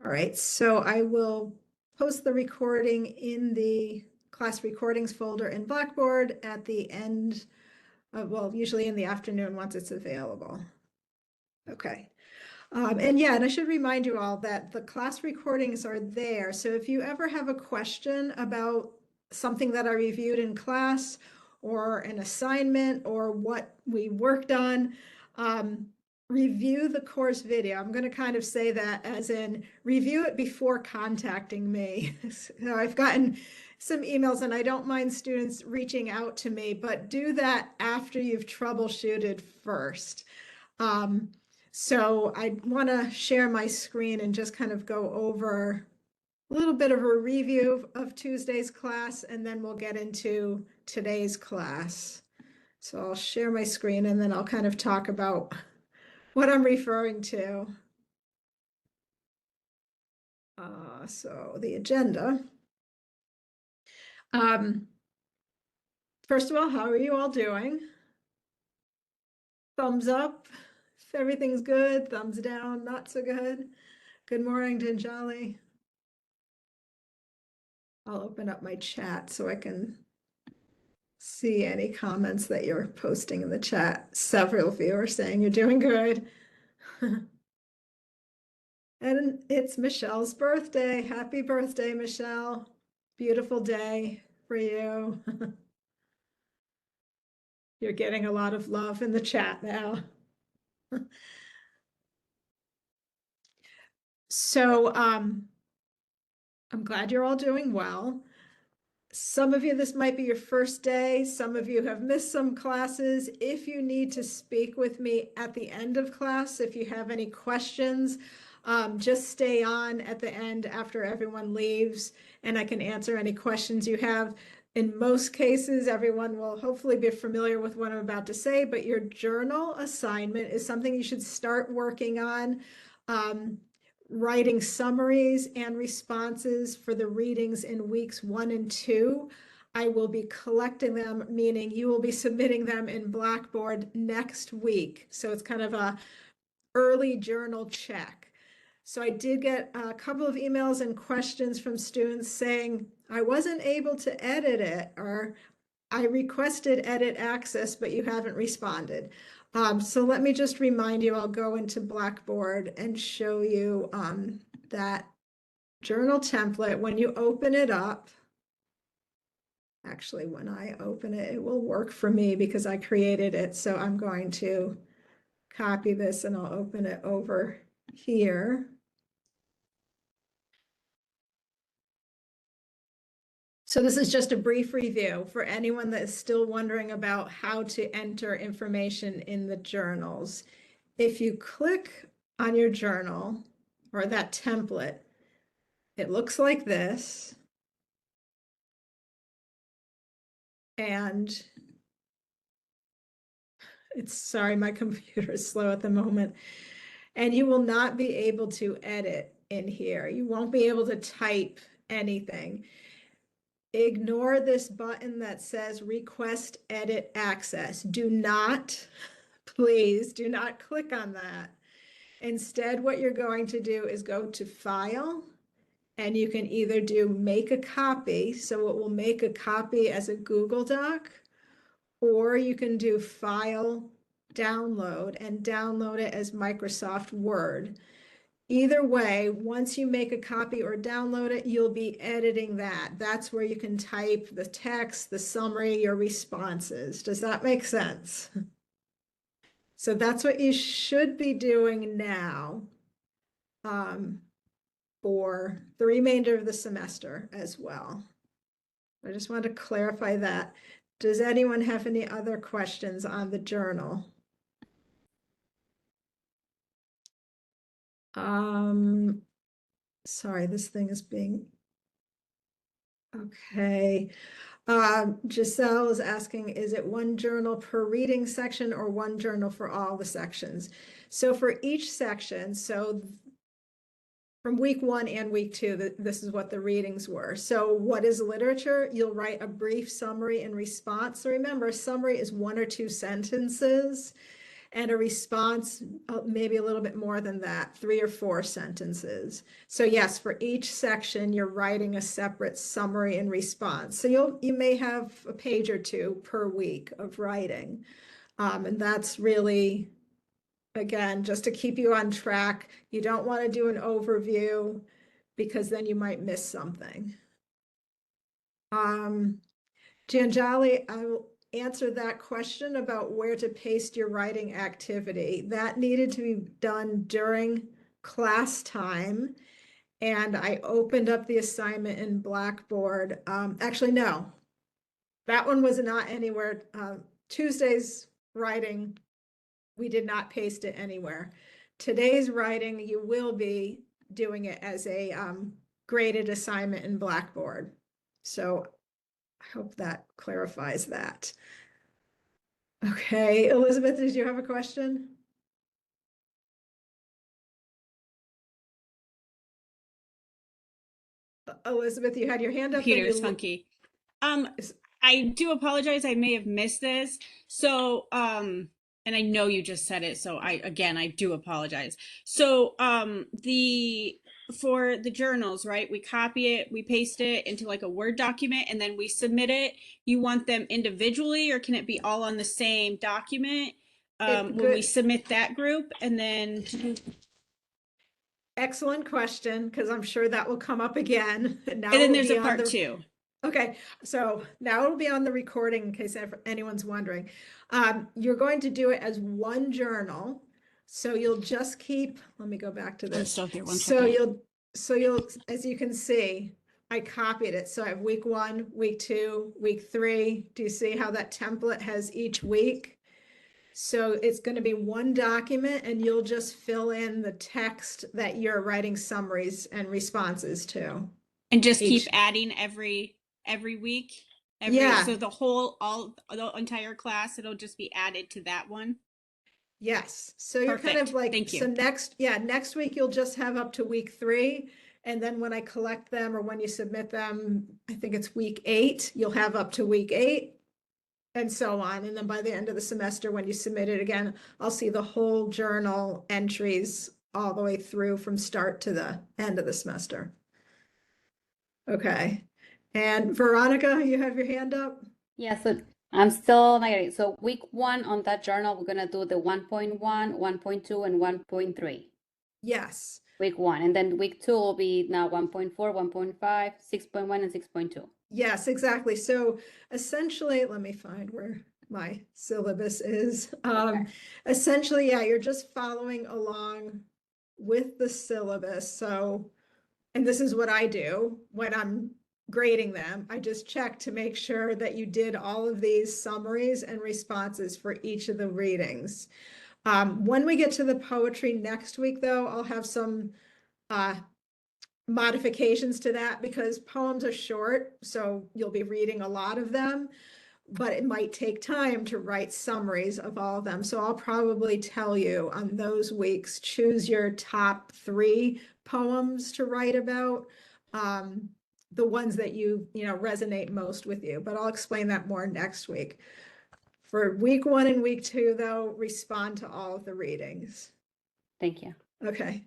All right, so I will post the recording in the class recordings folder in Blackboard at the end of, well, usually in the afternoon once it's available. Okay. And I should remind you all that the class recordings are there. So if you ever have a question about something that I reviewed in class or an assignment or what we worked on, review the course video. I'm going to kind of say that as in review it before contacting me. So I've gotten some emails and I don't mind students reaching out to me, but do that after you've troubleshooted first. So I want to share my screen and just kind of go over a little bit of a review of Tuesday's class, and then we'll get into today's class. So I'll share my screen and then I'll kind of talk about what I'm referring to. So the agenda. First of all, how are you all doing? Thumbs up if everything's good, thumbs down, not so good. Good morning, Dinjali. I'll open up my chat so I can see any comments that you're posting in the chat. Several of you are saying you're doing good. And it's Michelle's birthday. Happy birthday, Michelle. Beautiful day for you. You're getting a lot of love in the chat now. So I'm glad you're all doing well. Some of you, this might be your first day. Some of you have missed some classes. If you need to speak with me at the end of class, if you have any questions, just stay on at the end after everyone leaves, and I can answer any questions you have. In most cases, everyone will hopefully be familiar with what I'm about to say, but your journal assignment is something you should start working on. Writing summaries and responses for the readings in weeks 1 and 2. I will be collecting them, meaning you will be submitting them in Blackboard next week. So it's kind of a early journal check. So I did get a couple of emails and questions from students saying, I wasn't able to edit it, or I requested edit access, but you haven't responded. So let me just remind you, I'll go into Blackboard and show you that journal template. When you open it up, actually, when I open it, it will work for me because I created it. So I'm going to copy this and I'll open it over here. So this is just a brief review for anyone that is still wondering about how to enter information in the journals. If you click on your journal or that template, it looks like this. And sorry, my computer is slow at the moment. And you will not be able to edit in here. You won't be able to type anything. Ignore this button that says request edit access. Do not, please do not click on that. Instead, what you're going to do is go to File, and you can either do make a copy, so it will make a copy as a Google Doc, or you can do File, Download, and download it as Microsoft Word. Either way, once you make a copy or download it, you'll be editing that. That's where you can type the text, the summary, your responses. Does that make sense? So that's what you should be doing now for the remainder of the semester as well. I just want to clarify that. Does anyone have any other questions on the journal? Sorry, this thing is being, okay. Giselle is asking, is it one journal per reading section or one journal for all the sections? So for each section, so from week 1 and week 2, this is what the readings were. So what is literature? You'll write a brief summary and response. So remember, summary is 1 or 2 sentences. and a response, maybe a little bit more than that, 3 or 4 sentences. So yes, for each section, you're writing a separate summary and response. So you may have a page or 2 per week of writing. And that's really, again, just to keep you on track. You don't want to do an overview because then you might miss something. Janjali, I will answer that question about where to paste your writing activity. That needed to be done during class time. And I opened up the assignment in Blackboard. Actually, no, that one was not anywhere. Tuesday's writing, we did not paste it anywhere. Today's writing, you will be doing it as a graded assignment in Blackboard. So I hope that clarifies that. Okay, Elizabeth, did you have a question? Elizabeth, you had your hand up. Peter's funky. I do apologize. I may have missed this. So, and I know you just said it. So I do apologize. So, for the journals, right? We copy it, we paste it into like a Word document, and then we submit it. You want them individually, or can it be all on the same document? When we submit that group, and then excellent question, because I'm sure that will come up again. Now and then there's a part 2. Okay, so now it'll be on the recording in case anyone's wondering. You're going to do it as one journal. So you'll just keep, let me go back to this. I'm still here. One second. So you'll, as you can see, I copied it. So I have week 1, week 2, week 3. Do you see how that template has each week? So it's going to be one document, and you'll just fill in the text that you're writing summaries and responses to. And just keep adding every week. Yeah. So the entire class, it'll just be added to that one. Yes. So you're kind of like, thank you. So next week you'll just have up to week 3. And then when I collect them, or when you submit them, I think it's week 8, you'll have up to week 8 and so on. And then by the end of the semester, when you submit it again, I'll see the whole journal entries all the way through from start to the end of the semester. Okay. And Veronica, you have your hand up? Yeah, so I'm still not getting it. So week 1 on that journal, we're gonna do the 1.1, 1.2, and 1.3. Yes. Week 1. And then week 2 will be now 1.4, 1.5, 6.1, and 6.2. Yes, exactly. So essentially, let me find where my syllabus is. Essentially, yeah, you're just following along with the syllabus. So, and this is what I do when I'm grading them. I just check to make sure that you did all of these summaries and responses for each of the readings. When we get to the poetry next week, though, I'll have some modifications to that, because poems are short, so you'll be reading a lot of them, but it might take time to write summaries of all of them. So I'll probably tell you on those weeks, choose your top 3 poems to write about, the ones that you know resonate most with you. But I'll explain that more next week. For week 1 and week 2, though, respond to all of the readings. Thank you. Okay.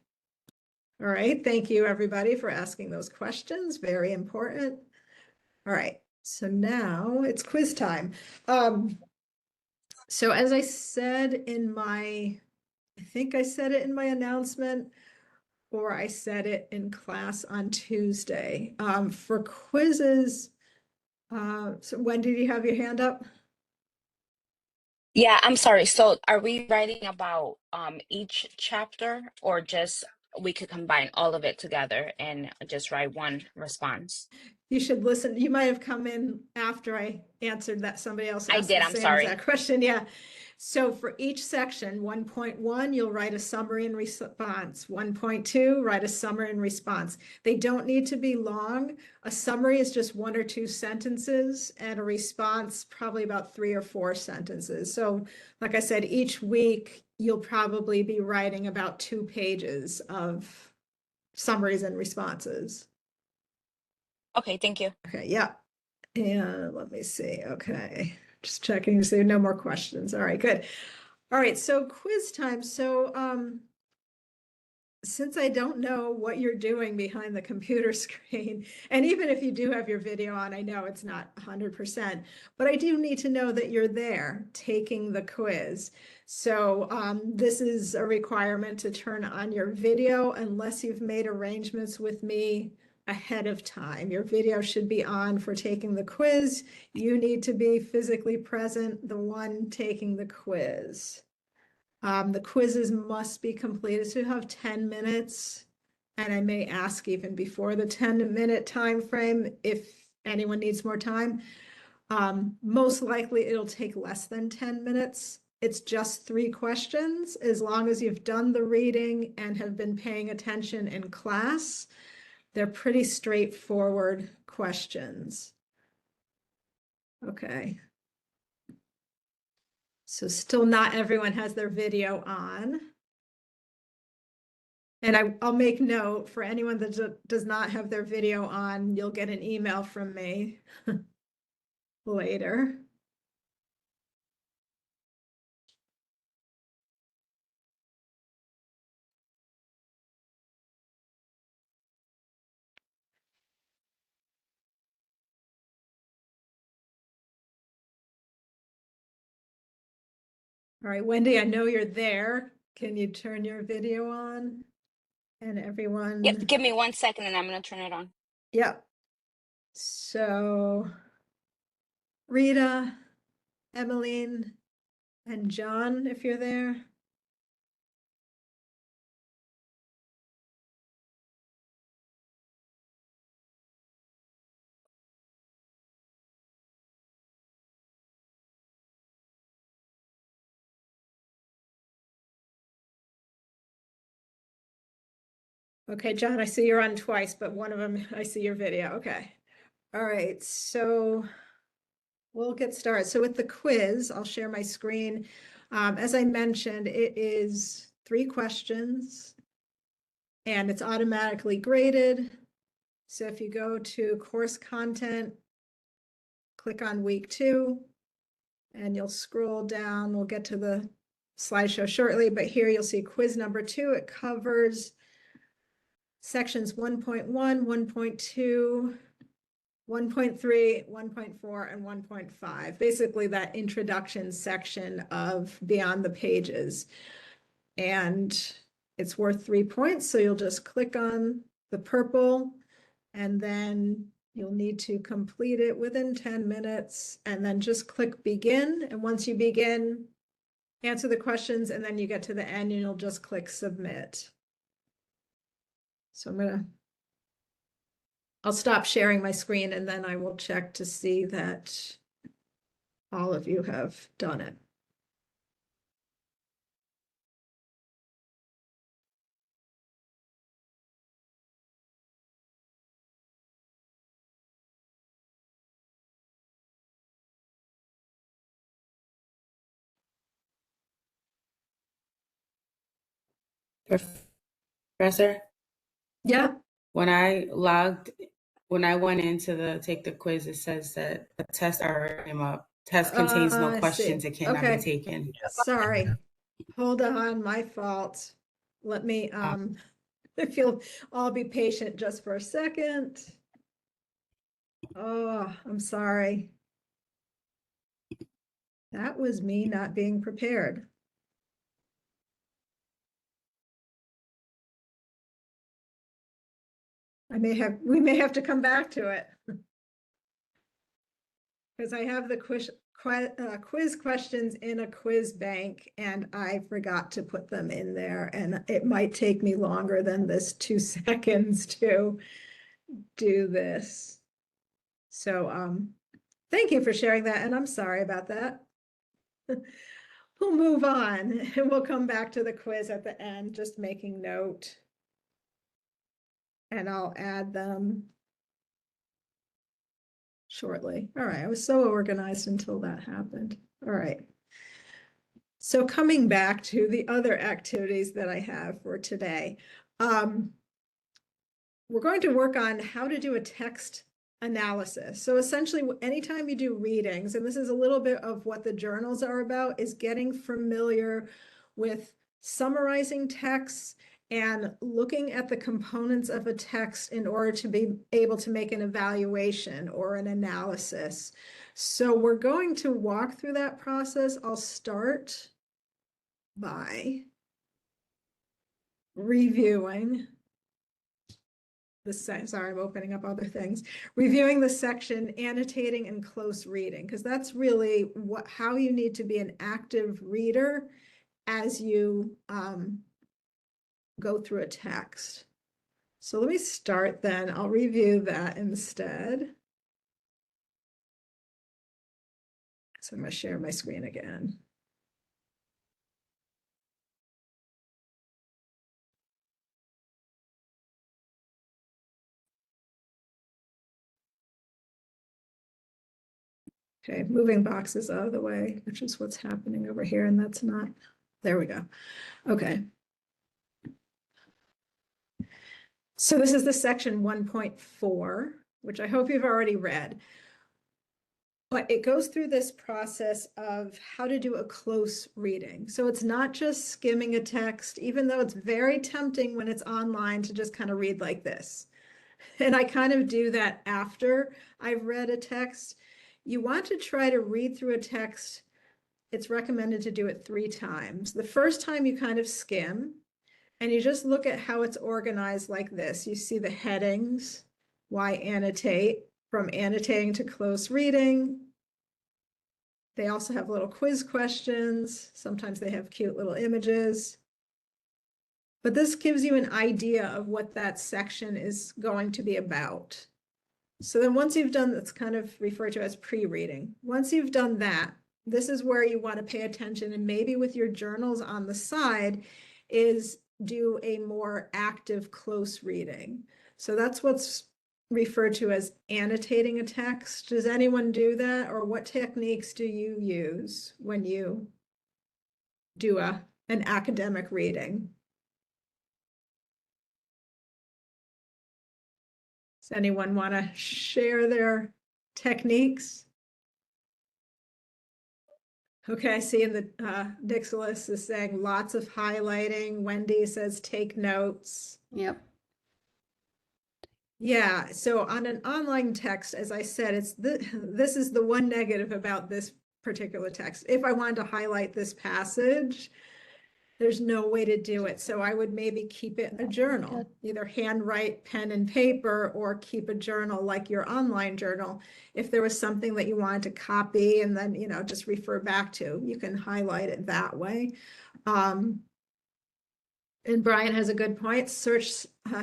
All right. Thank you, everybody, for asking those questions. Very important. All right. So now it's quiz time. So as I said in I think I said it in my announcement, or I said it in class on Tuesday. For quizzes, so Wendy, do you have your hand up? Yeah, I'm sorry. So are we writing about each chapter, or just we could combine all of it together and just write one response? You should listen. You might have come in after I answered that. Somebody else asked I did, the I'm same sorry. exact question. Yeah. So for each section, 1.1, you'll write a summary and response. 1.2, write a summary and response. They don't need to be long. A summary is just 1 or 2 sentences, and a response probably about 3 or 4 sentences. So like I said, each week you'll probably be writing about 2 pages of summaries and responses. Okay, thank you. Okay, yeah. And let me see. Okay, just checking to see no more questions. All right, good. All right, so quiz time. So since I don't know what you're doing behind the computer screen, and even if you do have your video on, I know it's not 100%, but I do need to know that you're there taking the quiz. So this is a requirement to turn on your video unless you've made arrangements with me ahead of time. Your video should be on for taking the quiz. You need to be physically present, the one taking the quiz. The quizzes must be completed, so you have 10 minutes. And I may ask even before the 10-minute time frame if anyone needs more time. Most likely it'll take less than 10 minutes. It's just 3 questions. As long as you've done the reading and have been paying attention in class, they're pretty straightforward questions. Okay. So still not everyone has their video on. And I'll make note for anyone that does not have their video on, you'll get an email from me later. All right, Wendy, I know you're there. Can you turn your video on? And everyone. Yep, give me 1 second and I'm gonna turn it on. Yep. So Rita, Emmeline, and John, if you're there. Okay, John, I see you're on twice, but one of them, I see your video. Okay. All right, so we'll get started. So with the quiz, I'll share my screen. As I mentioned, it is 3 questions and it's automatically graded. So if you go to course content, click on week 2 and you'll scroll down. We'll get to the slideshow shortly, but here you'll see quiz number 2. It covers sections 1.1, 1.2, 1.3, 1.4, and 1.5, basically that introduction section of Beyond the Pages. And it's worth 3 points, so you'll just click on the purple, and then you'll need to complete it within 10 minutes, and then just click begin. And once you begin, answer the questions, and then you get to the end, and you'll just click submit. So I'll stop sharing my screen and then I will check to see that all of you have done it. Professor, Yeah. when I went into take the quiz, it says that the test already came up. Test contains no I questions. see. It cannot Okay. be taken. Sorry. Hold on, my fault. Let me, if you'll all be patient just for a second. Oh, I'm sorry. That was me not being prepared. We may have to come back to it. Because I have the quiz questions in a quiz bank and I forgot to put them in there, and it might take me longer than this 2 seconds to do this. So thank you for sharing that, and I'm sorry about that. We'll move on and we'll come back to the quiz at the end, just making note. And I'll add them shortly. All right, I was so organized until that happened. All right. So coming back to the other activities that I have for today, we're going to work on how to do a text analysis. So essentially, anytime you do readings, and this is a little bit of what the journals are about, is getting familiar with summarizing texts and looking at the components of a text in order to be able to make an evaluation or an analysis. So we're going to walk through that process. I'll start by reviewing sorry, I'm opening up other things. Reviewing the section, annotating and close reading, because that's really how you need to be an active reader as you go through a text. So let me start then. I'll review that instead. So I'm going to share my screen again. Okay, moving boxes out of the way, which is what's happening over here, and that's not, there we go. Okay. So this is the section 1.4, which I hope you've already read. But it goes through this process of how to do a close reading. So it's not just skimming a text, even though it's very tempting when it's online to just kind of read like this. And I kind of do that after I've read a text. You want to try to read through a text. It's recommended to do it 3 times. The first time you kind of skim and you just look at how it's organized like this. You see the headings, why annotate, from annotating to close reading. They also have little quiz questions. Sometimes they have cute little images. But this gives you an idea of what that section is going to be about. So then once you've done, that's kind of referred to as pre-reading. Once you've done that, this is where you want to pay attention, and maybe with your journals on the side is do a more active close reading. So that's what's referred to as annotating a text. Does anyone do that, or what techniques do you use when you do an academic reading? Does anyone want to share their techniques? Okay, I see in the Dixilus is saying lots of highlighting. Wendy says take notes. Yep. Yeah, so on an online text, as I said, this is the one negative about this particular text. If I wanted to highlight this passage, there's no way to do it. So I would maybe keep it in a journal, either handwrite, pen and paper, or keep a journal like your online journal. If there was something that you wanted to copy and then, just refer back to, you can highlight it that way. And Brian has a good point.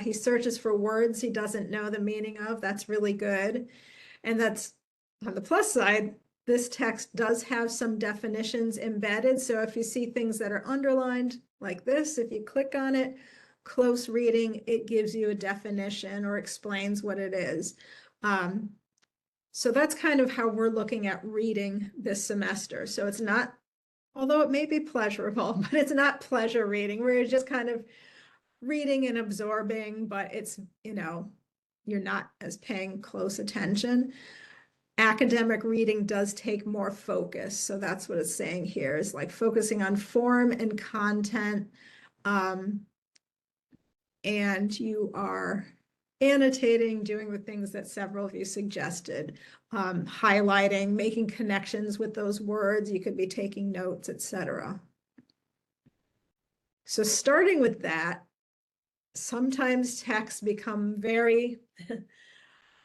He searches for words he doesn't know the meaning of. That's really good. And that's on the plus side. This text does have some definitions embedded. So if you see things that are underlined like this, if you click on it, close reading, it gives you a definition or explains what it is. So that's kind of how we're looking at reading this semester. So it's not, although it may be pleasurable, but it's not pleasure reading. We're just kind of reading and absorbing, but it's, you're not as paying close attention. Academic reading does take more focus. So that's what it's saying here, is like focusing on form and content. And you are annotating, doing the things that several of you suggested, highlighting, making connections with those words. You could be taking notes, etc. So starting with that, sometimes texts become very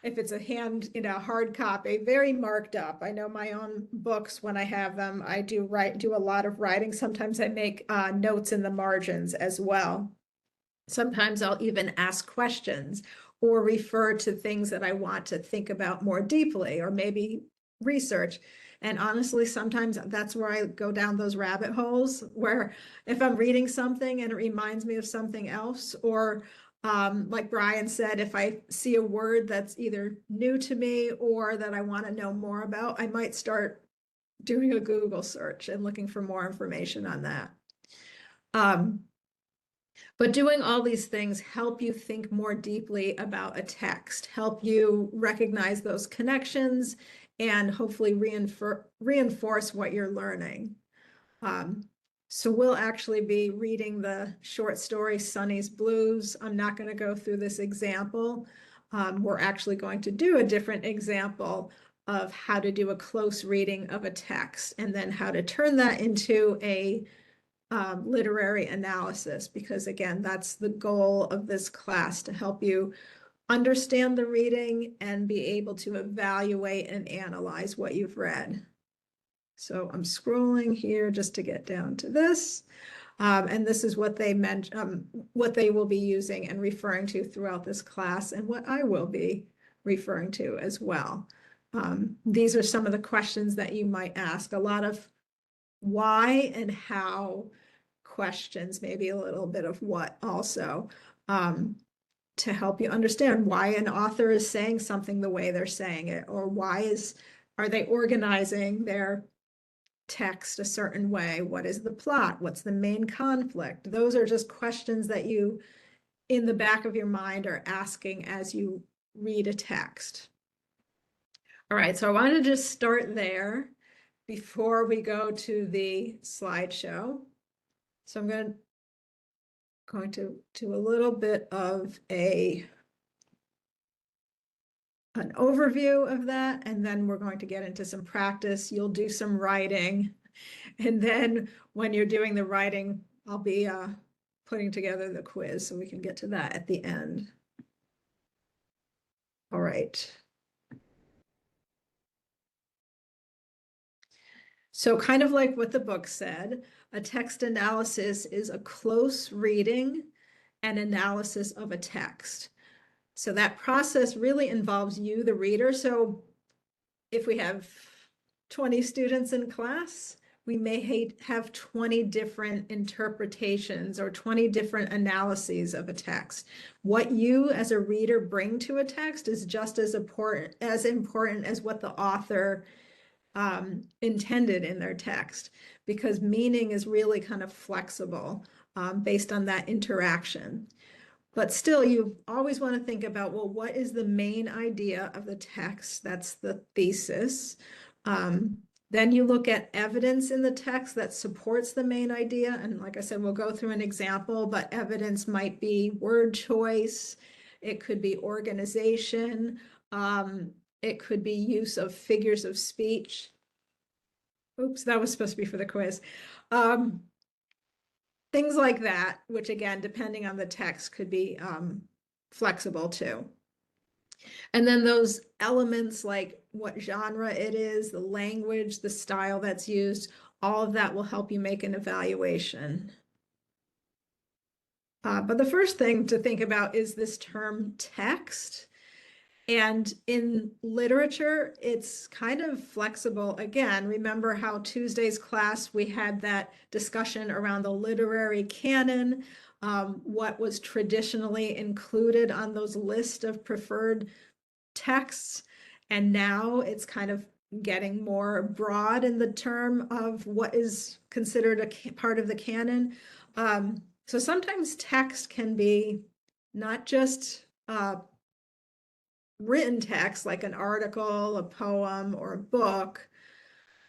if it's a hard copy, very marked up. I know my own books, when I have them, I do a lot of writing. Sometimes I make notes in the margins as well. Sometimes I'll even ask questions or refer to things that I want to think about more deeply, or maybe research. And honestly, sometimes that's where I go down those rabbit holes, where if I'm reading something and it reminds me of something else, or like Brian said, if I see a word that's either new to me or that I want to know more about, I might start doing a Google search and looking for more information on that. But doing all these things help you think more deeply about a text, help you recognize those connections, and hopefully reinforce what you're learning. So we'll actually be reading the short story Sonny's Blues. I'm not going to go through this example. We're actually going to do a different example of how to do a close reading of a text and then how to turn that into a literary analysis, because again, that's the goal of this class, to help you understand the reading and be able to evaluate and analyze what you've read. So I'm scrolling here just to get down to this. And this is what they meant, what they will be using and referring to throughout this class, and what I will be referring to as well. These are some of the questions that you might ask. A lot of why and how questions, maybe a little bit of what also, to help you understand why an author is saying something the way they're saying it, or are they organizing their text a certain way? What is the plot? What's the main conflict? Those are just questions that you, in the back of your mind, are asking as you read a text. All right, so I want to just start there before we go to the slideshow. So I'm going to do a little bit of an overview of that, and then we're going to get into some practice. You'll do some writing, and then when you're doing the writing, I'll be putting together the quiz, so we can get to that at the end. All right. So kind of like what the book said, a text analysis is a close reading and analysis of a text. So that process really involves you, the reader. So if we have 20 students in class, we may have 20 different interpretations or 20 different analyses of a text. What you as a reader bring to a text is just as important as what the author intended in their text, because meaning is really kind of flexible based on that interaction. But still, you always want to think about, well, what is the main idea of the text? That's the thesis. Then you look at evidence in the text that supports the main idea. And like I said, we'll go through an example, but evidence might be word choice. It could be organization. It could be use of figures of speech. Oops, that was supposed to be for the quiz. Things like that, which again, depending on the text, could be flexible too. And then those elements like what genre it is, the language, the style that's used, all of that will help you make an evaluation. But the first thing to think about is this term text. And in literature, it's kind of flexible. Again, remember how Tuesday's class, we had that discussion around the literary canon, what was traditionally included on those lists of preferred texts. And now it's kind of getting more broad in the term of what is considered a part of the canon. So sometimes text can be not just written text like an article, a poem, or a book,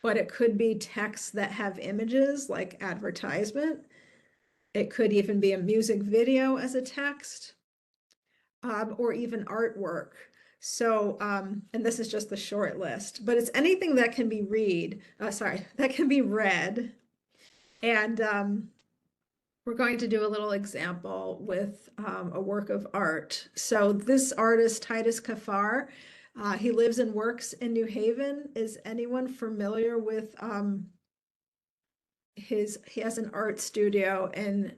but it could be texts that have images like advertisement. It could even be a music video as a text, or even artwork. So, and this is just the short list, but it's anything that can be that can be read. And we're going to do a little example with a work of art. So this artist, Titus Kaphar, he lives and works in New Haven. Is anyone familiar with he has an art studio in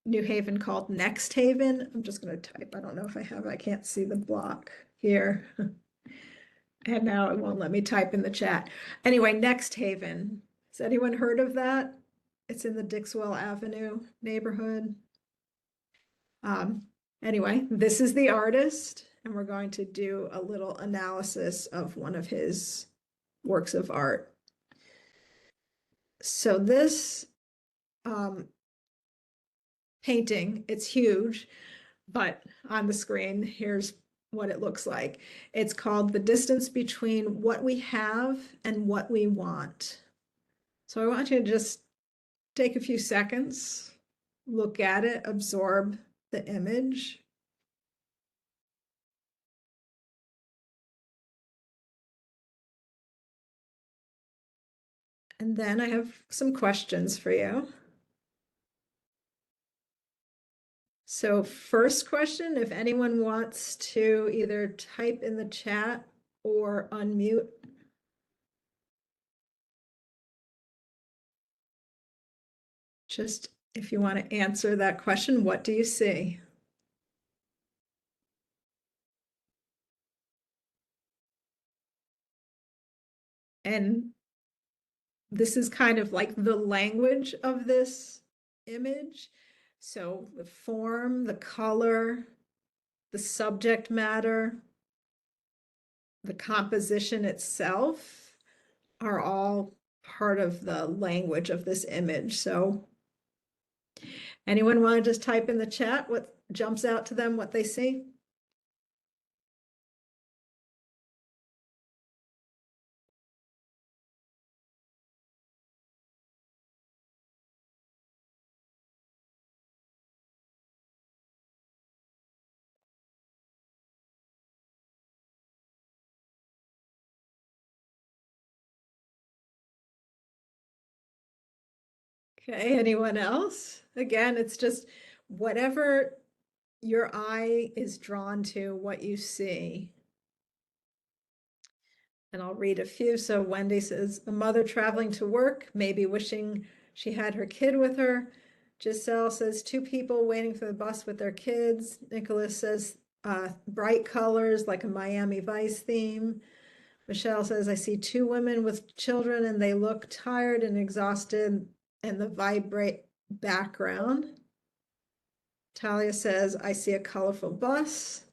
New Haven called Next Haven. I'm just going to type. I don't know if I can't see the block here. And now it won't let me type in the chat. Anyway, Next Haven. Has anyone heard of that? It's in the Dixwell Avenue neighborhood. Anyway, this is the artist, and we're going to do a little analysis of one of his works of art. So this painting. It's huge, but on the screen, here's what it looks like. It's called The Distance Between What We Have and What We Want. So I want you to just take a few seconds, look at it, absorb the image. And then I have some questions for you. So first question, if anyone wants to either type in the chat or unmute. Just if you want to answer that question, what do you see? And this is kind of like the language of this image. So the form, the color, the subject matter, the composition itself are all part of the language of this image. So anyone want to just type in the chat what jumps out to them, what they see? Okay, anyone else? Again, it's just whatever your eye is drawn to, what you see. And I'll read a few. So Wendy says, a mother traveling to work, maybe wishing she had her kid with her. Giselle says, two people waiting for the bus with their kids. Nicholas says, bright colors like a Miami Vice theme. Michelle says, I see two women with children and they look tired and exhausted, and the vibrate background. Talia says, I see a colorful bus.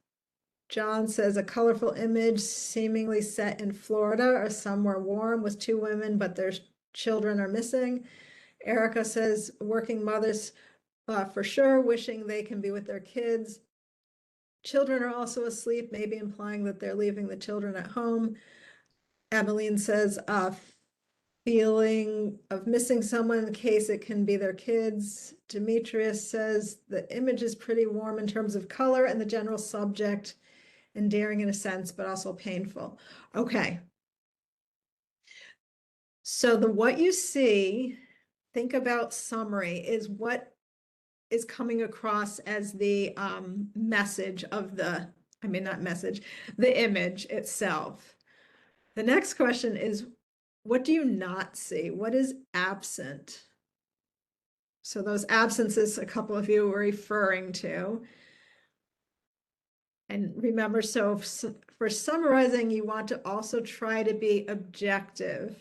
John says, a colorful image seemingly set in Florida or somewhere warm with two women, but their children are missing. Erica says, working mothers for sure, wishing they can be with their kids. Children are also asleep, maybe implying that they're leaving the children at home. Emmeline says, feeling of missing someone in case it can be their kids. Demetrius says, the image is pretty warm in terms of color and the general subject, endearing in a sense, but also painful. Okay. So the what you see, think about summary, is what is coming across as the message of the, I mean, not message, the image itself. The next question is, what do you not see? What is absent? So those absences, a couple of you were referring to. And remember, so for summarizing, you want to also try to be objective.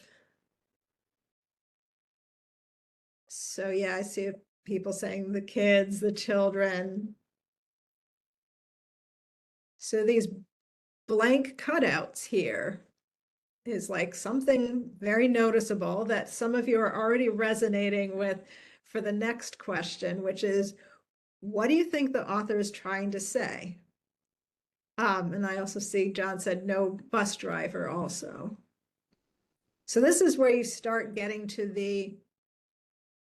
So yeah, I see people saying the kids, the children. So these blank cutouts here is like something very noticeable that some of you are already resonating with for the next question, which is, what do you think the author is trying to say? And I also see John said no bus driver also. So this is where you start getting to the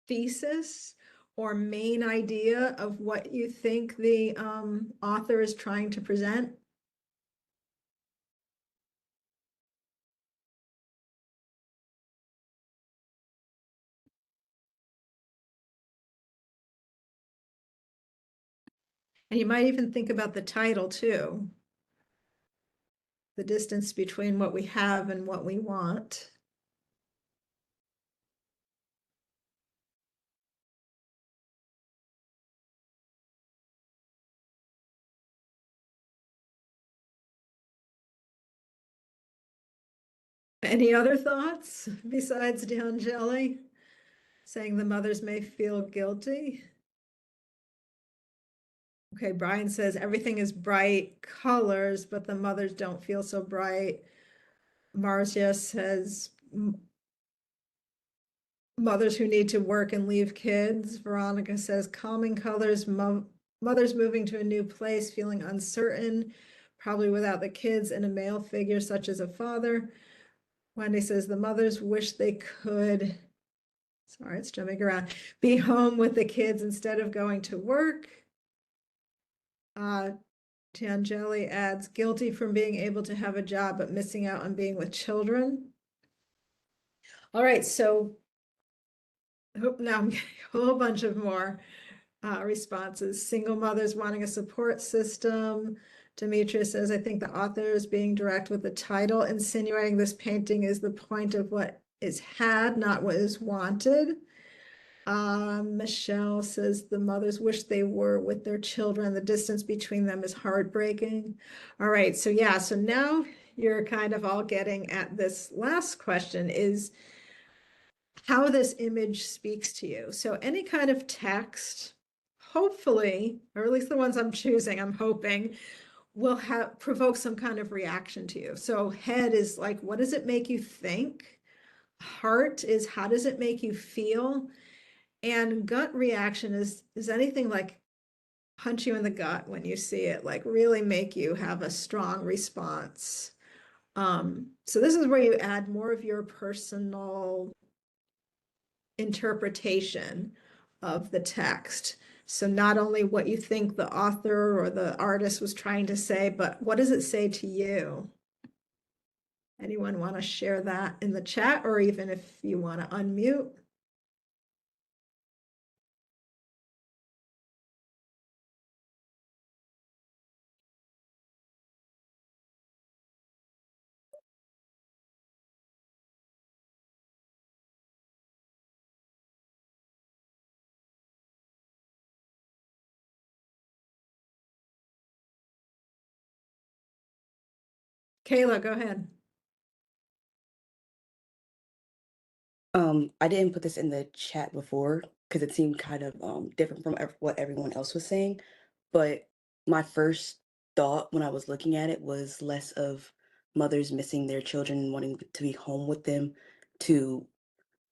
thesis or main idea of what you think the author is trying to present. And you might even think about the title too. The distance between what we have and what we want. Any other thoughts besides down jelly? Saying the mothers may feel guilty. Okay, Brian says everything is bright colors, but the mothers don't feel so bright. Marcia says mothers who need to work and leave kids. Veronica says calming colors, mothers moving to a new place, feeling uncertain, probably without the kids and a male figure such as a father. Wendy says the mothers wish they could, sorry, it's jumping around, be home with the kids instead of going to work. Tangeli adds guilty from being able to have a job but missing out on being with children. All right, so now I'm getting a whole bunch of more responses. Single mothers wanting a support system. Demetria says, I think the author is being direct with the title, insinuating this painting is the point of what is had, not what is wanted. Michelle says the mothers wish they were with their children. The distance between them is heartbreaking. All right, so yeah, so now you're kind of all getting at this last question, is how this image speaks to you. So any kind of text, hopefully, or at least the ones I'm choosing, I'm hoping, will provoke some kind of reaction to you. So head is like, what does it make you think? Heart is, how does it make you feel? And gut reaction is anything like punch you in the gut when you see it, like really make you have a strong response. So this is where you add more of your personal interpretation of the text. So not only what you think the author or the artist was trying to say, but what does it say to you? Anyone want to share that in the chat, or even if you want to unmute? Kayla, go ahead. I didn't put this in the chat before because it seemed kind of different from what everyone else was saying. But my first thought when I was looking at it was less of mothers missing their children and wanting to be home with them, to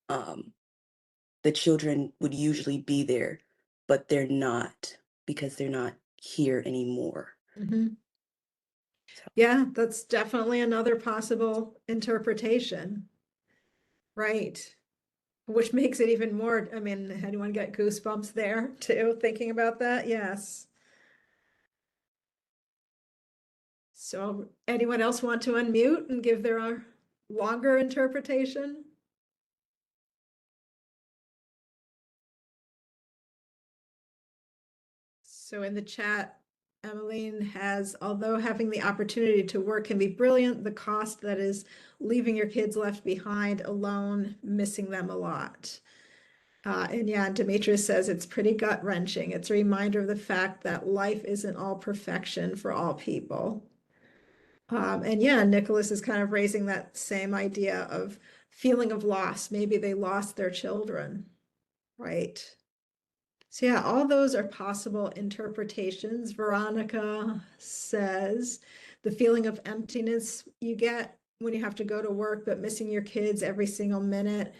the children would usually be there, but they're not because they're not here anymore. Mm-hmm. Yeah, that's definitely another possible interpretation. Right. Which makes it even more, I mean, anyone get goosebumps there too, thinking about that? Yes. So anyone else want to unmute and give their longer interpretation? So in the chat, Emmeline has, although having the opportunity to work can be brilliant, the cost that is leaving your kids left behind alone, missing them a lot. And yeah, Demetrius says it's pretty gut-wrenching. It's a reminder of the fact that life isn't all perfection for all people. And yeah, Nicholas is kind of raising that same idea of feeling of loss. Maybe they lost their children, right? So yeah, all those are possible interpretations. Veronica says the feeling of emptiness you get when you have to go to work, but missing your kids every single minute,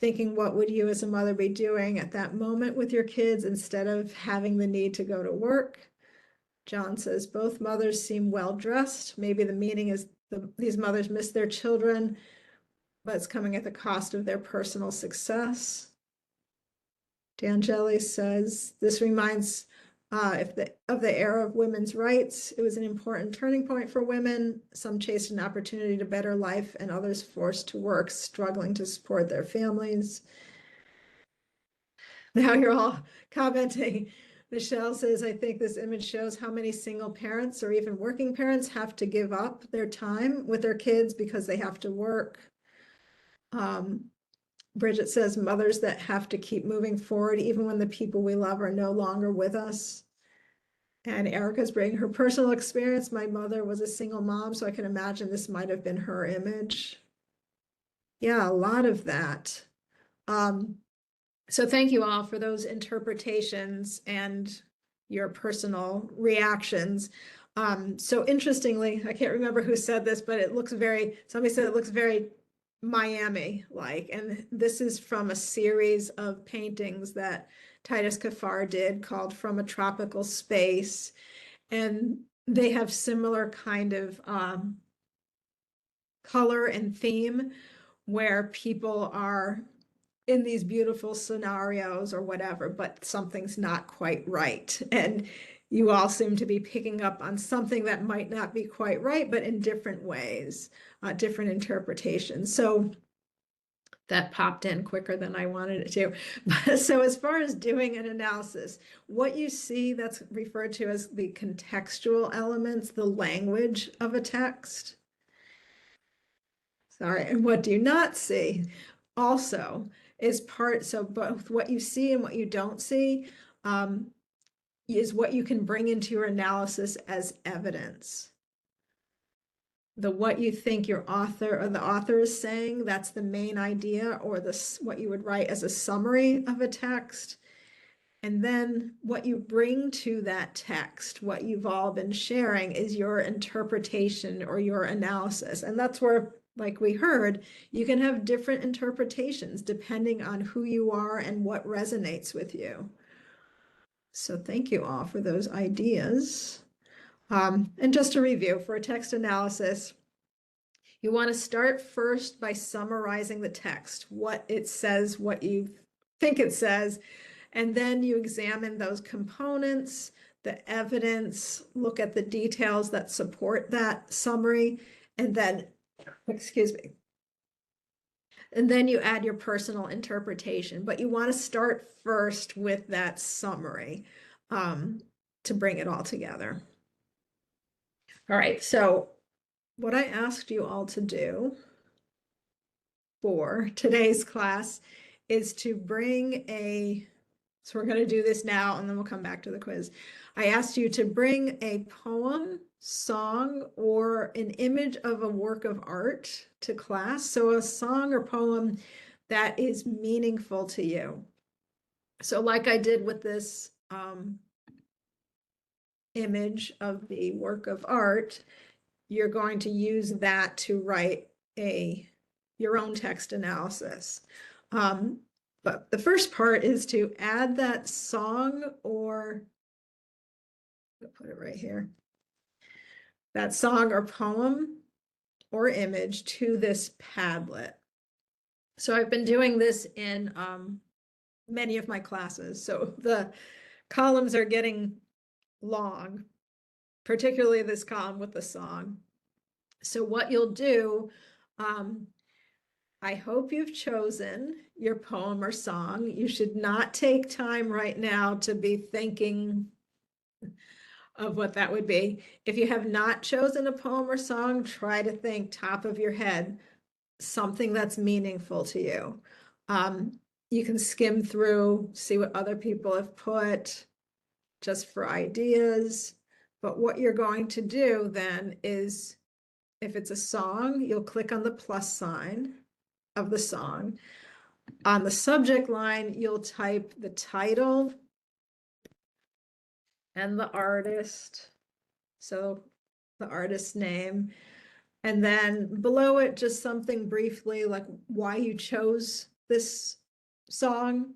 thinking what would you as a mother be doing at that moment with your kids instead of having the need to go to work. John says both mothers seem well dressed. Maybe the meaning is these mothers miss their children, but it's coming at the cost of their personal success. D'Angeli says this reminds of the era of women's rights. It was an important turning point for women. Some chased an opportunity to better life, and others forced to work, struggling to support their families. Now you're all commenting. Michelle says, I think this image shows how many single parents or even working parents have to give up their time with their kids because they have to work. Bridget says, mothers that have to keep moving forward even when the people we love are no longer with us. And Erica's bringing her personal experience. My mother was a single mom, so I can imagine this might have been her image. Yeah, a lot of that. So thank you all for those interpretations and your personal reactions. So interestingly, I can't remember who said this, but it looks somebody said it looks very Miami like, and this is from a series of paintings that Titus Kaphar did called From a Tropical Space. And they have similar kind of color and theme where people are in these beautiful scenarios or whatever, but something's not quite right. And you all seem to be picking up on something that might not be quite right, but in different ways, different interpretations. So that popped in quicker than I wanted it to. So as far as doing an analysis, what you see that's referred to as the contextual elements, the language of a text. Sorry, and what do you not see also is part, so both what you see and what you don't see is what you can bring into your analysis as evidence. The what you think your author or the author is saying, that's the main idea, or what you would write as a summary of a text. And then what you bring to that text, what you've all been sharing, is your interpretation or your analysis. And that's where, like we heard, you can have different interpretations depending on who you are and what resonates with you. So thank you all for those ideas. And just to review, for a text analysis, you want to start first by summarizing the text, what it says, what you think it says, and then you examine those components, the evidence, look at the details that support that summary, and then, excuse me, and then you add your personal interpretation. But you want to start first with that summary to bring it all together. All right, so what I asked you all to do for today's class is to bring so we're going to do this now and then we'll come back to the quiz. I asked you to bring a poem, song, or an image of a work of art to class. So a song or poem that is meaningful to you. So like I did with this image of the work of art, you're going to use that to write your own text analysis. But the first part is to add that song or, I'll put it right here, that song or poem or image to this Padlet. So I've been doing this in many of my classes. So the columns are getting long, particularly this column with the song. So what you'll do, I hope you've chosen your poem or song. You should not take time right now to be thinking of what that would be. If you have not chosen a poem or song, try to think top of your head, something that's meaningful to you. You can skim through, see what other people have put just for ideas. But what you're going to do then is, if it's a song, you'll click on the plus sign of the song. On the subject line, you'll type the title and the artist. So the artist's name. And then below it, just something briefly like why you chose this song.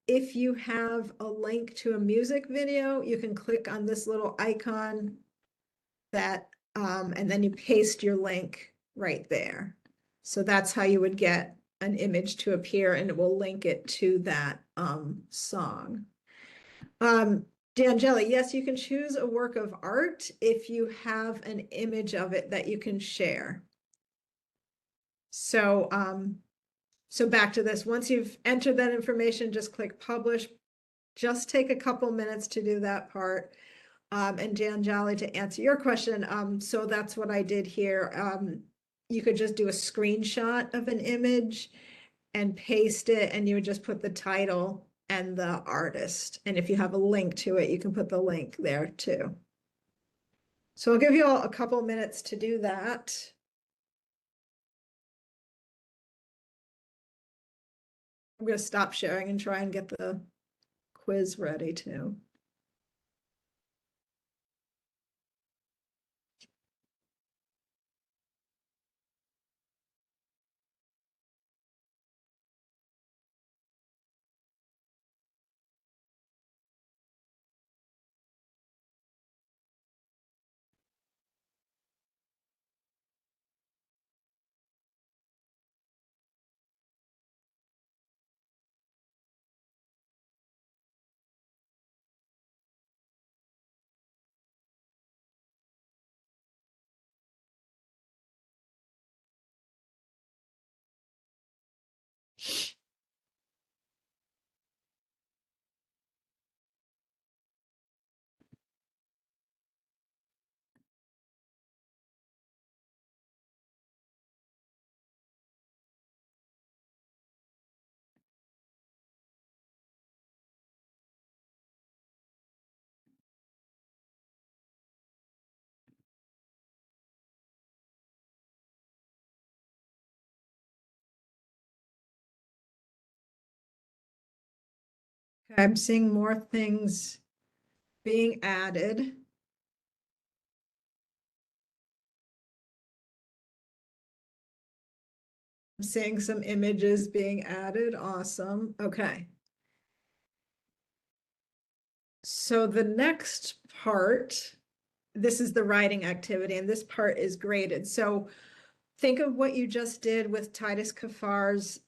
If you have a link to a music video, you can click on this little icon that, and then you paste your link right there. So that's how you would get an image to appear, and it will link it to that song. D'Angeli, yes, you can choose a work of art if you have an image of it that you can share. So, so back to this, once you've entered that information, just click publish. Just take a couple minutes to do that part. And D'Angeli, to answer your question, so that's what I did here. You could just do a screenshot of an image and paste it, and you would just put the title and the artist. And if you have a link to it, you can put the link there too. So I'll give you all a couple minutes to do that. I'm going to stop sharing and try and get the quiz ready too. Okay, I'm seeing more things being added. I'm seeing some images being added. Awesome. Okay. So the next part, this is the writing activity, and this part is graded. So think of what you just did with Titus Kaphar's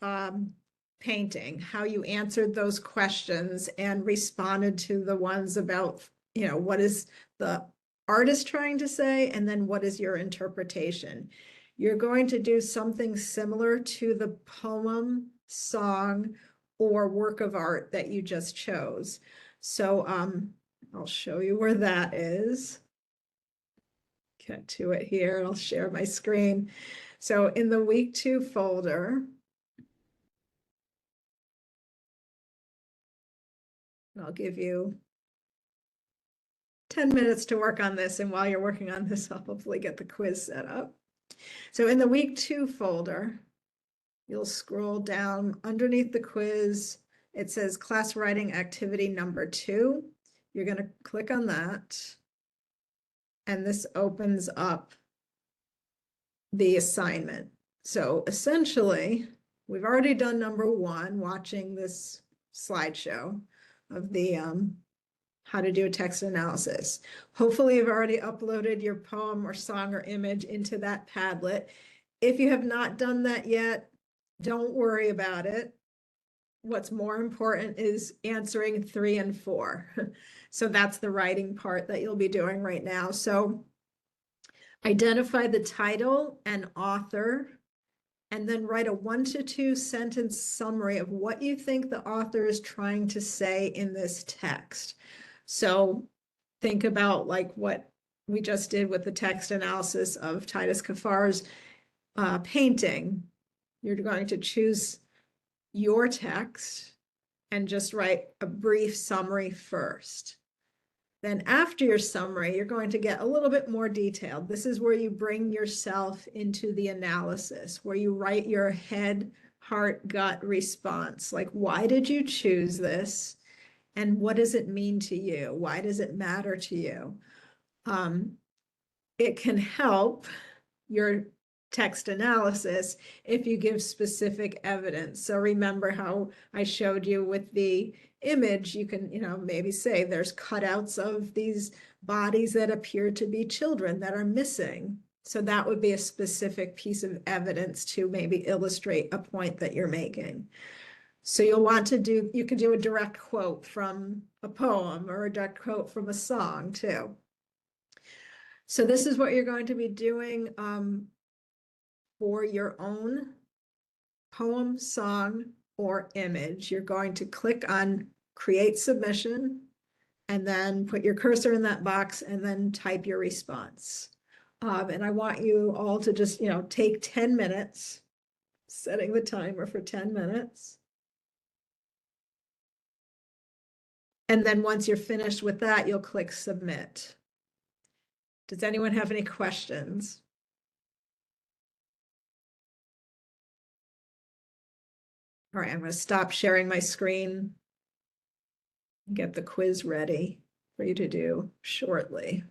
painting, how you answered those questions and responded to the ones about, what is the artist trying to say, and then what is your interpretation. You're going to do something similar to the poem, song, or work of art that you just chose. So I'll show you where that is. Get to it here. I'll share my screen. So in the week 2 folder, I'll give you 10 minutes to work on this. And while you're working on this, I'll hopefully get the quiz set up. So in the week 2 folder, you'll scroll down underneath the quiz. It says class writing activity number 2. You're going to click on that. And this opens up the assignment. So essentially, we've already done number 1, watching this slideshow of the how to do a text analysis. Hopefully you've already uploaded your poem or song or image into that Padlet. If you have not done that yet, don't worry about it. What's more important is answering 3 and 4. So that's the writing part that you'll be doing right now. So identify the title and author, and then write a 1 to 2 sentence summary of what you think the author is trying to say in this text. So think about like what we just did with the text analysis of Titus Kaphar's painting. You're going to choose your text and just write a brief summary first. Then after your summary, you're going to get a little bit more detailed. This is where you bring yourself into the analysis, where you write your head, heart, gut response. Like, why did you choose this? And what does it mean to you? Why does it matter to you? It can help your text analysis if you give specific evidence. So remember how I showed you with the image, you can, maybe say there's cutouts of these bodies that appear to be children that are missing. So that would be a specific piece of evidence to maybe illustrate a point that you're making. So you'll want to do, you can do a direct quote from a poem or a direct quote from a song too. So this is what you're going to be doing for your own poem, song, or image. You're going to click on create submission and then put your cursor in that box and then type your response. And I want you all to just, take 10 minutes, setting the timer for 10 minutes. And then once you're finished with that, you'll click submit. Does anyone have any questions? All right, I'm going to stop sharing my screen and get the quiz ready for you to do shortly.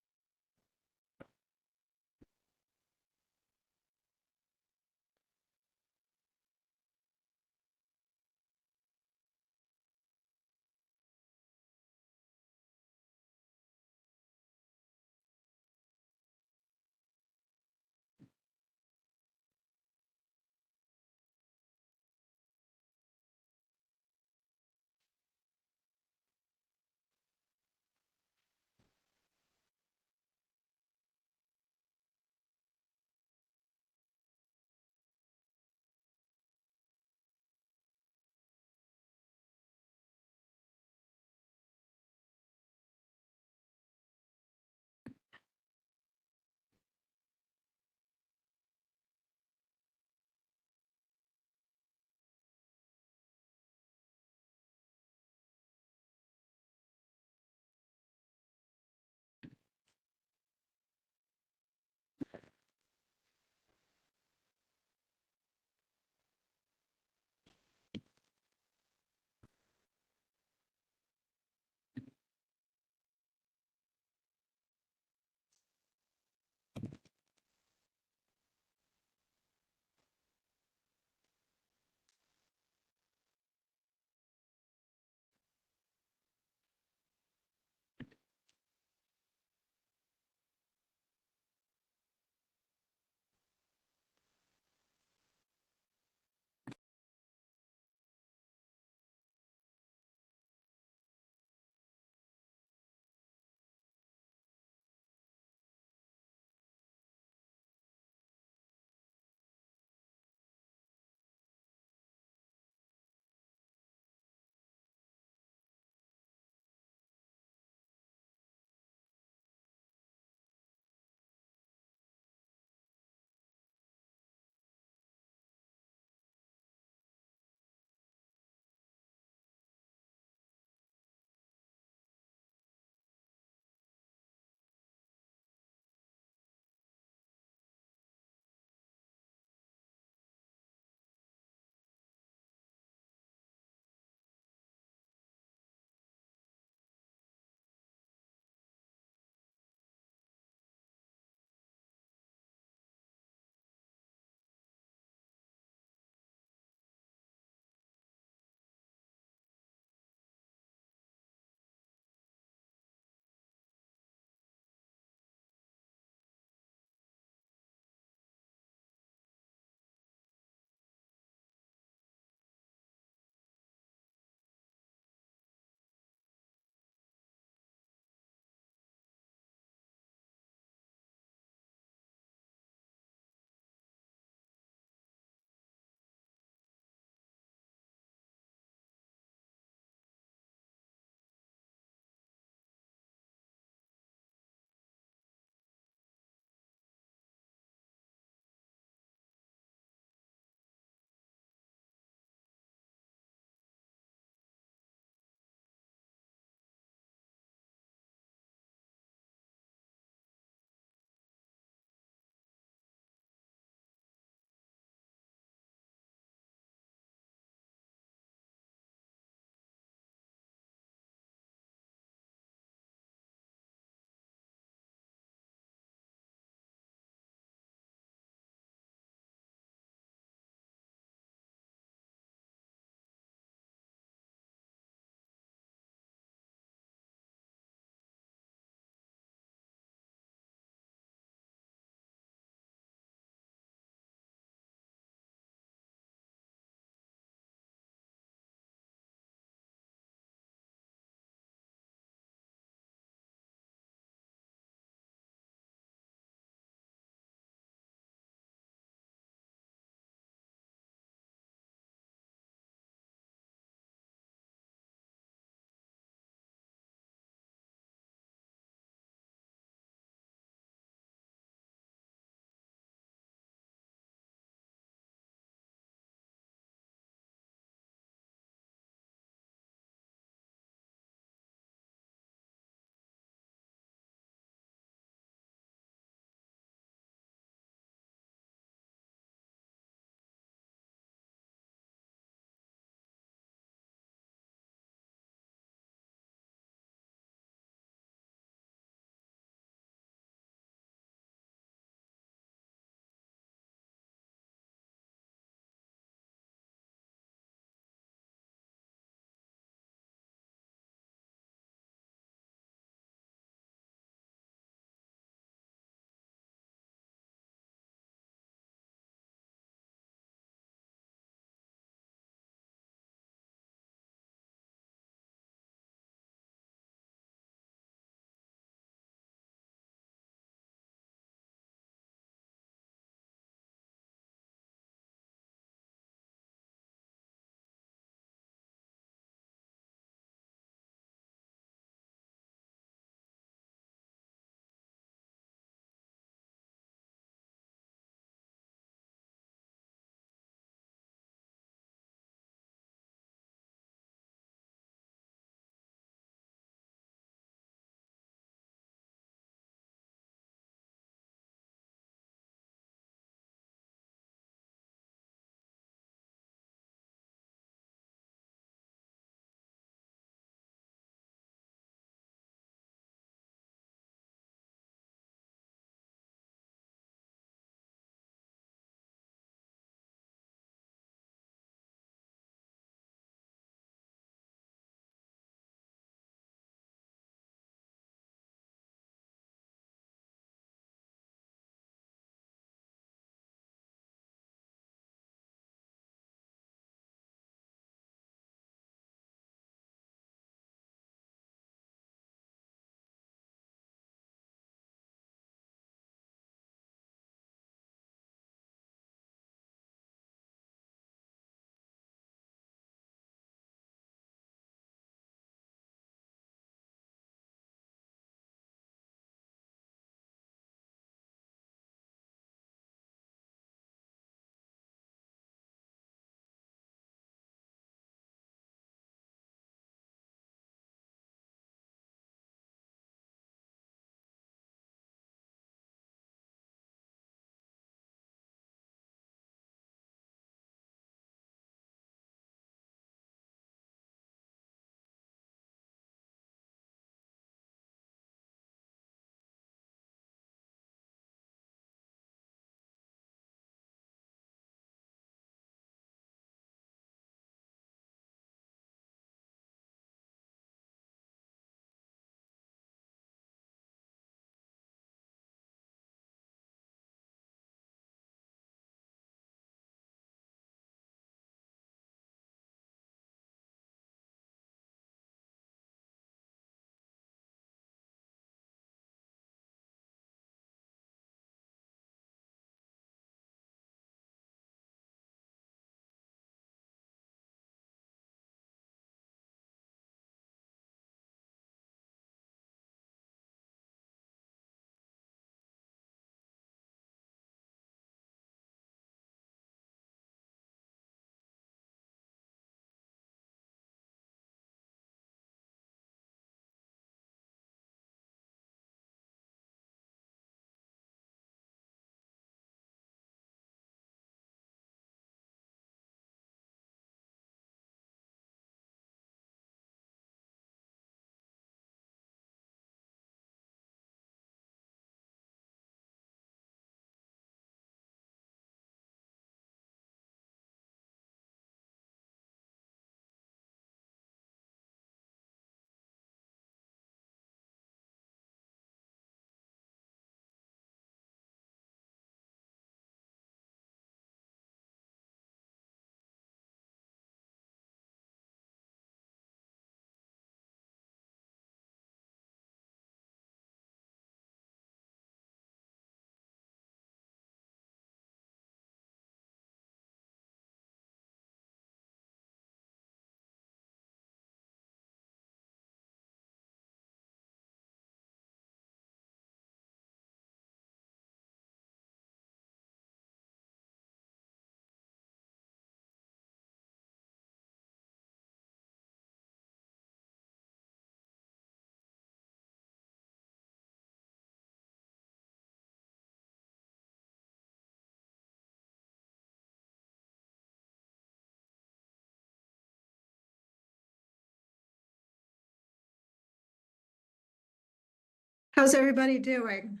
How's everybody doing?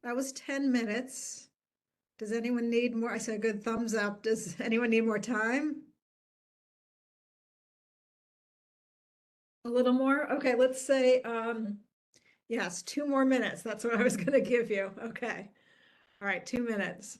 That was 10 minutes. Does anyone need more? I said a good thumbs up. Does anyone need more time? A little more? Okay, let's say, yes, 2 more minutes. That's what I was going to give you. Okay. All right, 2 minutes.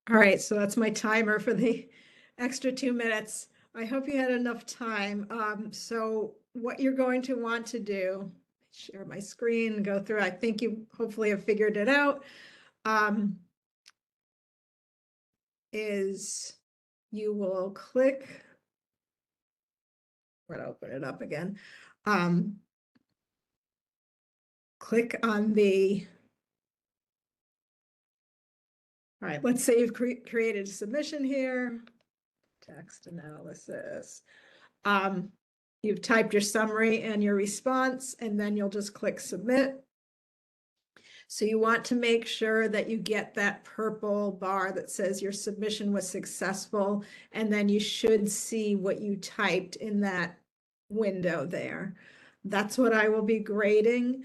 All right, so that's my timer for the extra 2 minutes. I hope you had enough time. So what you're going to want to do, share my screen, go through, I think you hopefully have figured it out, is you will click, we're gonna open it up again. Click on the, all right, let's say you've created a submission here, text analysis. You've typed your summary and your response, and then you'll just click submit. So you want to make sure that you get that purple bar that says your submission was successful, and then you should see what you typed in that window there. That's what I will be grading.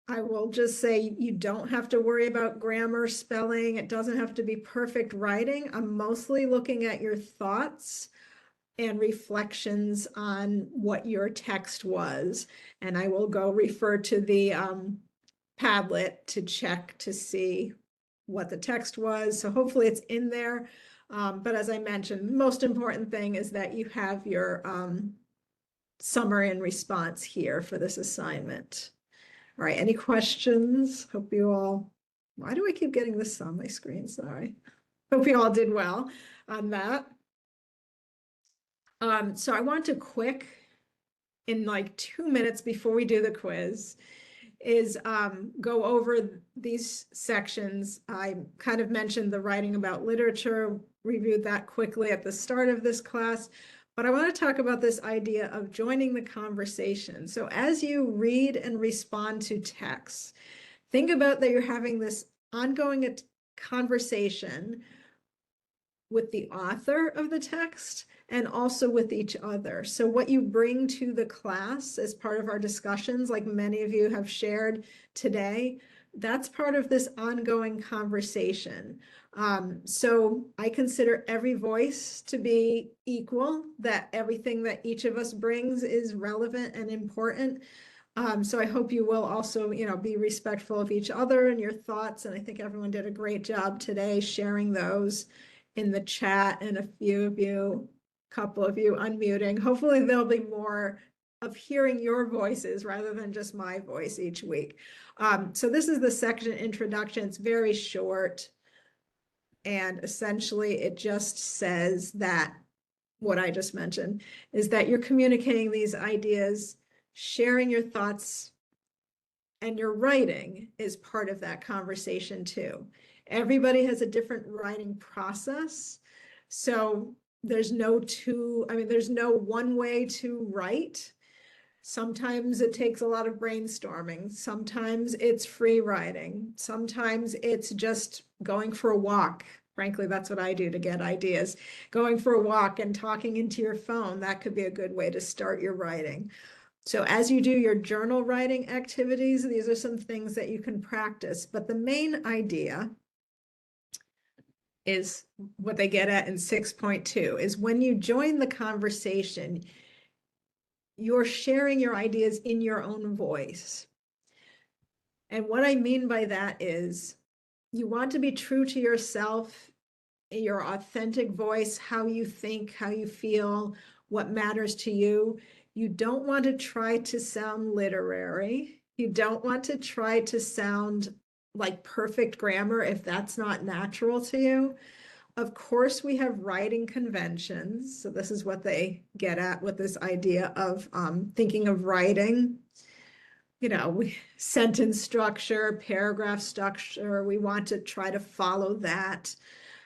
I will just say you don't have to worry about grammar, spelling. It doesn't have to be perfect writing. I'm mostly looking at your thoughts and reflections on what your text was. And I will go refer to the Padlet to check to see what the text was. So hopefully it's in there. But as I mentioned, the most important thing is that you have your summary and response here for this assignment. All right, any questions? Hope you all, why do I keep getting this on my screen? Sorry. Hope you all did well on that. So I want to quick, in like 2 minutes before we do the quiz, is go over these sections. I kind of mentioned the writing about literature, reviewed that quickly at the start of this class, but I want to talk about this idea of joining the conversation. So as you read and respond to texts, think about that you're having this ongoing conversation with the author of the text and also with each other. So what you bring to the class as part of our discussions, like many of you have shared today, that's part of this ongoing conversation. So I consider every voice to be equal, that everything that each of us brings is relevant and important. So I hope you will also, be respectful of each other and your thoughts. And I think everyone did a great job today sharing those in the chat, and a few of you, couple of you unmuting. Hopefully there'll be more of hearing your voices rather than just my voice each week. So this is the section introduction. It's very short. And essentially it just says that what I just mentioned is that you're communicating these ideas, sharing your thoughts, and your writing is part of that conversation too. Everybody has a different writing process. So there's no one way to write. Sometimes it takes a lot of brainstorming. Sometimes it's free writing. Sometimes it's just going for a walk. Frankly, that's what I do to get ideas. Going for a walk and talking into your phone, that could be a good way to start your writing. So as you do your journal writing activities, these are some things that you can practice. But the main idea is what they get at in 6.2 is when you join the conversation, you're sharing your ideas in your own voice. And what I mean by that is you want to be true to yourself, your authentic voice, how you think, how you feel, what matters to you. You don't want to try to sound literary. You don't want to try to sound like perfect grammar if that's not natural to you. Of course, we have writing conventions. So this is what they get at with this idea of thinking of writing. Sentence structure, paragraph structure, we want to try to follow that.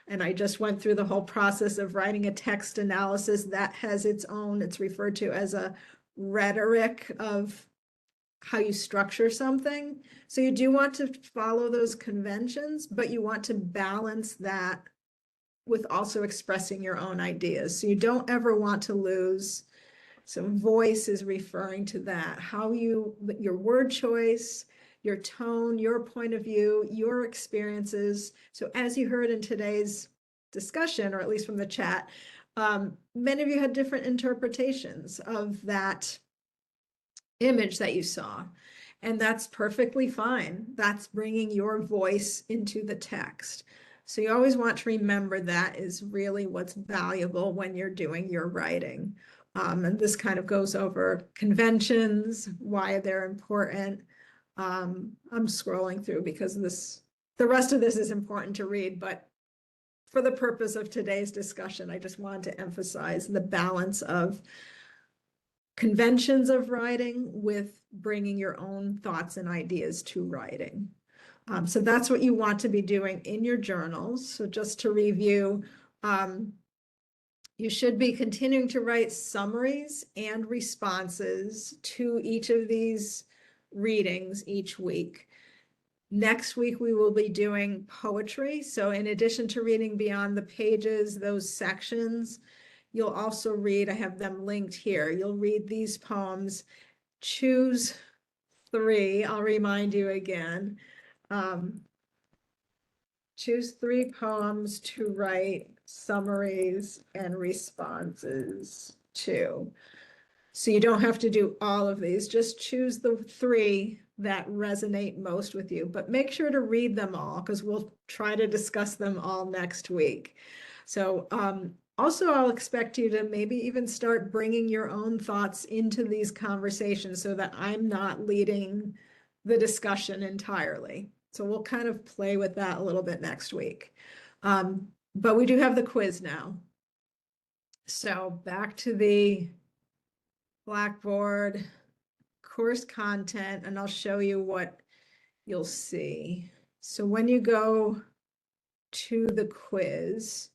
And I just went through the whole process of writing a text analysis that has it's referred to as a rhetoric of how you structure something. So you do want to follow those conventions, but you want to balance that with also expressing your own ideas. So you don't ever want to lose. So voice is referring to that, your word choice, your tone, your point of view, your experiences. So as you heard in today's discussion, or at least from the chat, many of you had different interpretations of that image that you saw. And that's perfectly fine. That's bringing your voice into the text. So you always want to remember that is really what's valuable when you're doing your writing. And this kind of goes over conventions, why they're important. I'm scrolling through because the rest of this is important to read, but for the purpose of today's discussion, I just wanted to emphasize the balance of conventions of writing with bringing your own thoughts and ideas to writing. So that's what you want to be doing in your journals. So just to review, you should be continuing to write summaries and responses to each of these readings each week. Next week, we will be doing poetry. So in addition to reading beyond the pages, those sections, you'll also read, I have them linked here. You'll read these poems, choose 3. I'll remind you again. Choose 3 poems to write summaries and responses to. So you don't have to do all of these, just choose the 3 that resonate most with you, but make sure to read them all because we'll try to discuss them all next week. So also I'll expect you to maybe even start bringing your own thoughts into these conversations so that I'm not leading the discussion entirely. So we'll kind of play with that a little bit next week. But we do have the quiz now. So back to the Blackboard course content, and I'll show you what you'll see. So when you go to the quiz,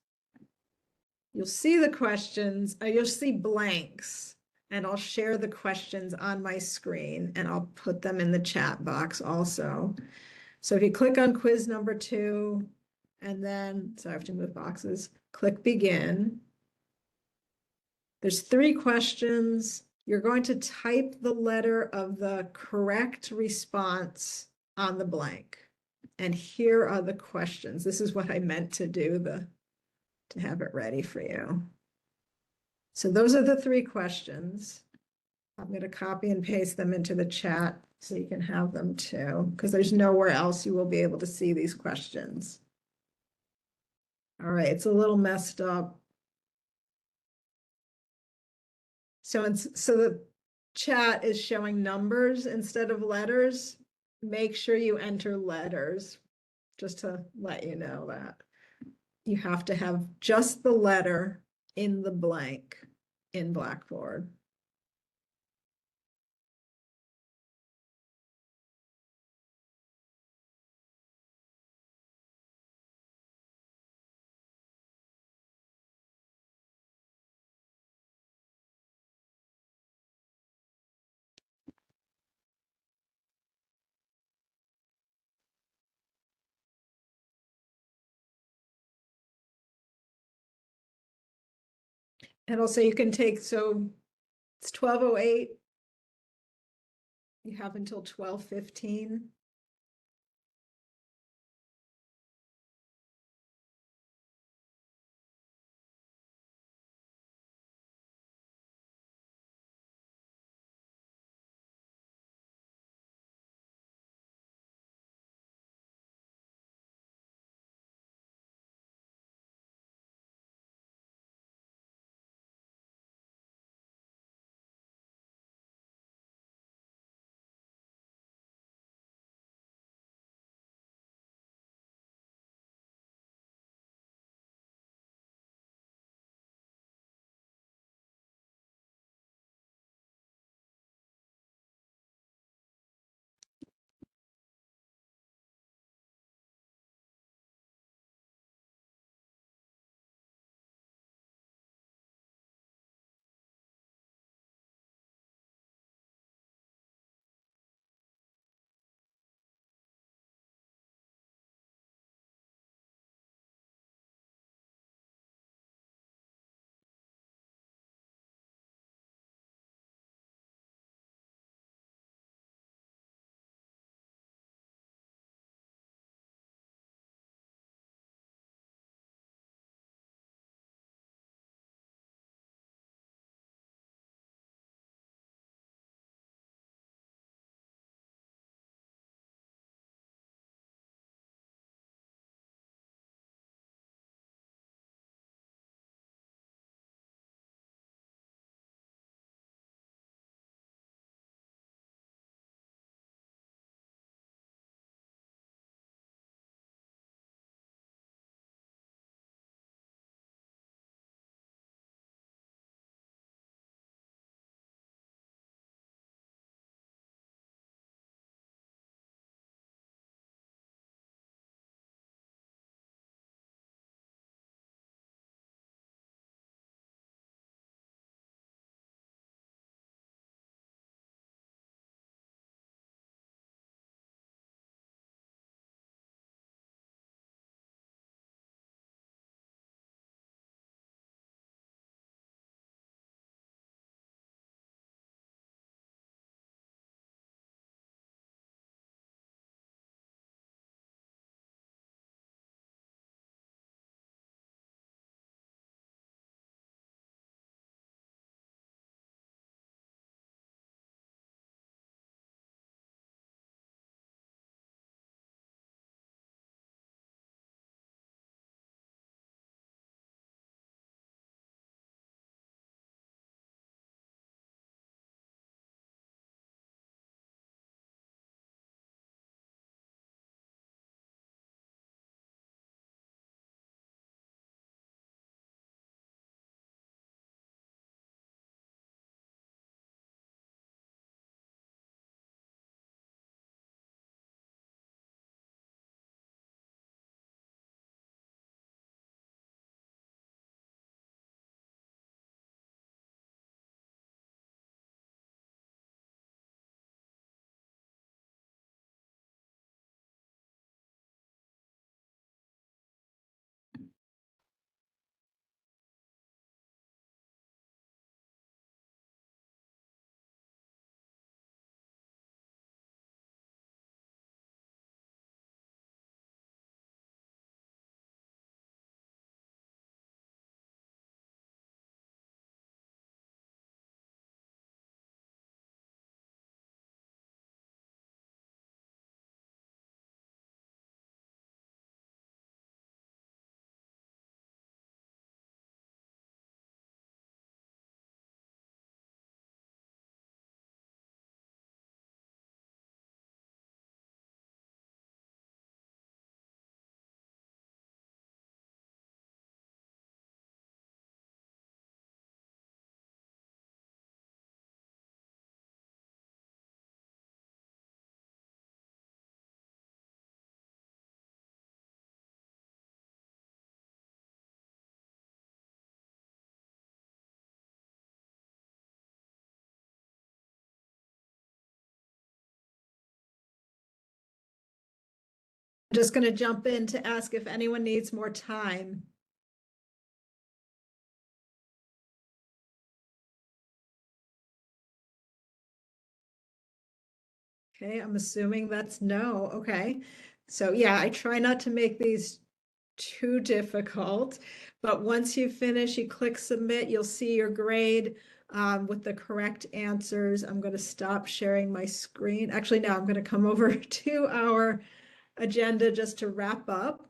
you'll see the questions, you'll see blanks, and I'll share the questions on my screen and I'll put them in the chat box also. So if you click on quiz number 2, and then, so I have to move boxes. Click begin. There's 3 questions. You're going to type the letter of the correct response on the blank. And here are the questions. This is what I meant to do, to have it ready for you. So those are the 3 questions. I'm going to copy and paste them into the chat so you can have them too, because there's nowhere else you will be able to see these questions. All right, it's a little messed up. So the chat is showing numbers instead of letters. Make sure you enter letters, just to let you know that. You have to have just the letter in the blank in Blackboard. And also you can take, so it's 12:08. You have until 12:15. just going to jump in to ask if anyone needs more time. Okay, I'm assuming that's no. Okay. So yeah, I try not to make these too difficult, but once you finish, you click submit, you'll see your grade with the correct answers. I'm going to stop sharing my screen. Actually, now I'm going to come over to our agenda just to wrap up.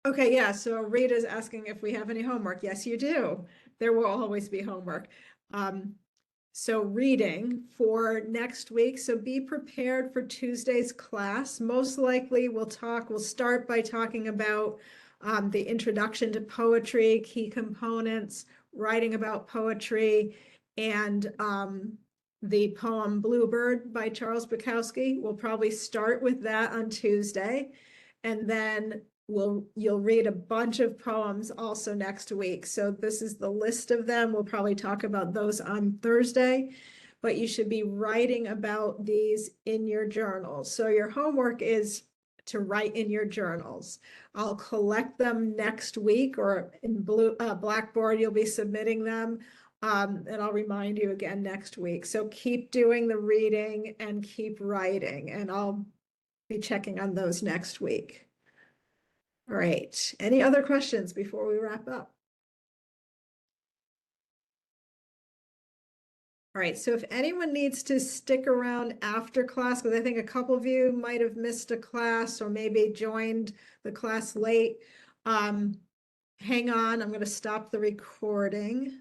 Okay, yeah, so Rita's asking if we have any homework. Yes, you do. There will always be homework. So reading for next week. So be prepared for Tuesday's class. Most likely we'll start by talking about the introduction to poetry, key components, writing about poetry, and the poem Bluebird by Charles Bukowski. We'll probably start with that on Tuesday. And then you'll read a bunch of poems also next week. So this is the list of them. We'll probably talk about those on Thursday, but you should be writing about these in your journals. So your homework is to write in your journals. I'll collect them next week, or in Blackboard, you'll be submitting them. And I'll remind you again next week. So keep doing the reading and keep writing, and I'll be checking on those next week. All right, any other questions before we wrap up? All right, so if anyone needs to stick around after class, because I think a couple of you might have missed a class or maybe joined the class late, hang on, I'm going to stop the recording.